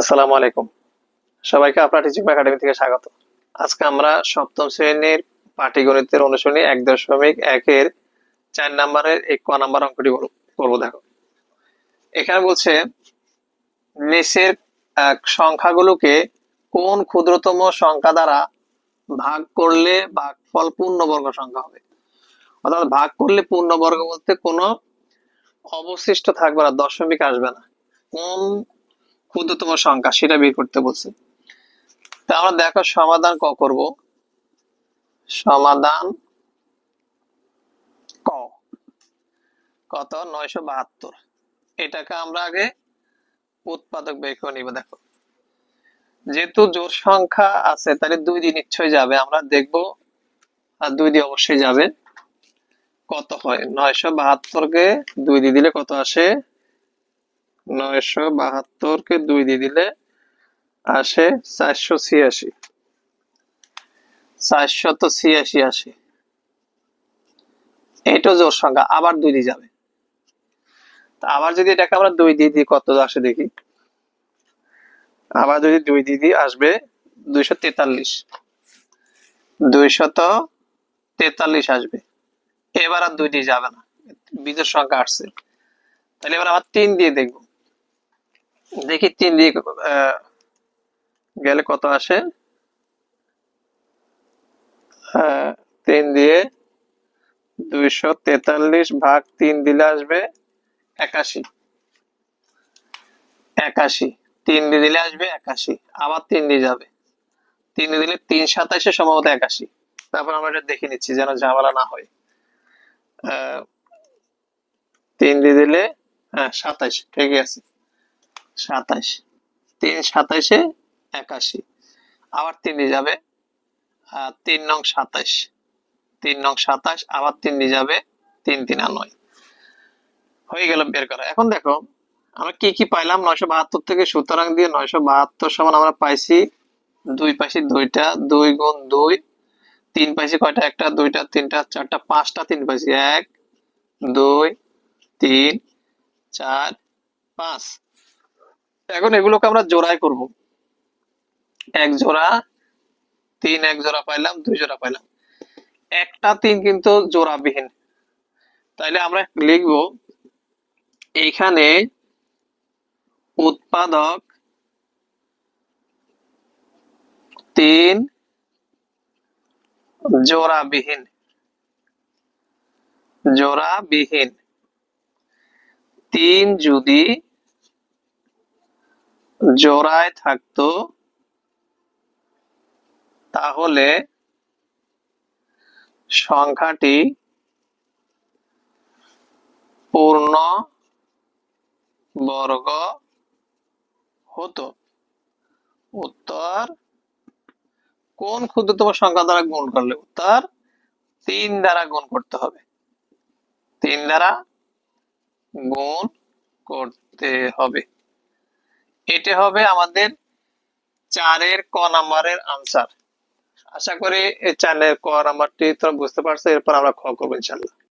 আসসালামু আলাইকুম। সবাইকে আপনার টিচিং একাডেমি থেকে স্বাগত। আজকে আমরা সপ্তম শ্রেণীর পাটিগণিতের অনুশীলনী ১.১ এর ৪ নম্বরের ক নম্বর অঙ্কটি করব। দেখো, এখানে বলছে নিচের সংখ্যাগুলোকে কোন ক্ষুদ্রতম সংখ্যা দ্বারা ভাগ করলে ভাগফল পূর্ণবর্গ সংখ্যা হবে। অর্থাৎ ভাগ করলে পূর্ণবর্গ বলতে কোনো অবশিষ্ট থাকবে না, দশমিক আসবে না। কোন ক্ষুদ্রতম সংখ্যা সেটা বের করতে বলছে। তা আমরা দেখো সমাধান করব। সমাধান ক কত 972। এটাকে আমরা আগে উৎপাদক বের করে নিব। দেখো, যেহেতু জোড় সংখ্যা আছে তাহলে 2 দিয়ে নিশ্চয়ই যাবে, আমরা দেখব। আর 2 দিয়ে অবশ্যই যাবে। কত হয় 972 কে 2 দিয়ে দিলে কত আসে? 972 কে 2 দিয়ে দিলে আসে 486। 486 আসে। এটা জোড় সংখ্যা, আবার 2 দিয়ে যাবে। আবার যদি এটাকে আমরা 2 দিয়ে দিই কত আসে দেখি। আবার যদি 2 দিয়ে দিই আসবে 243। 243 আসবে। এবার আর 2 দিয়ে যাবে না, বিজোড় সংখ্যা আসছে। তাহলে এবার আবার 3 দিয়ে দেখব। দেখি 3 দিয়ে গেলে কত আসে। 3 দিয়ে 243 ভাগ 3 দিলে আসবে 81। 81 3 দিয়ে দিলে আসবে 81। আবার 3 দিয়ে যাবে। 3 দিয়ে দিলে 3 27 সম্ভবত 81। তারপর আমরা এটা দেখে নিচ্ছি যেন ঝামেলা না হয়। 3 দিয়ে দিলে 27, ঠিকই আছে। 27 3 27 81। আবার 3 দিয়ে যাবে। 3 নং 27। 3 নং 27 আবার 3 দিয়ে যাবে। 3 3 9 হয়ে গেল বের করা। এখন দেখো আমরা কি কি পাইলাম 972 থেকে, সুতরাং দিয়ে 972 সমান আমরা পাইছি 2 পাইছি 2টা, 2 গুণ 2, 3 পাইছি কয়টা? একটা, দুইটা, তিনটা, চারটা, পাঁচটা 3 পাইছি। 1 2 3 4 5। এখন এগুলোকে আমরা জোড়ায় করব। 1 জোড়া 3, 1 জোড়া পাইলাম, 2 জোড়া পাইলাম। একটা 3 কিন্তু জোড়াবিহীন। তাইলে আমরা লিখব এইখানে উৎপাদক 3 জোড়াবিহীন। জোড়াবিহীন 3 যদি জোড়ায় থাকতো তাহলে সংখ্যাটি পূর্ণ বর্গ হতো। উত্তর কোন ক্ষুদ্রতম সংখ্যা দ্বারা গুণ করলে? উত্তর 3 দ্বারা গুণ করতে হবে। 3 দ্বারা গুণ করতে হবে। এটা হবে আমাদের 4 ক নাম্বারের আনসার। আশা করি এই 4 ক নাম্বারটি তোমরা বুঝতে পারছো। এরপর আমরা খ করবো ইনশাল্লাহ।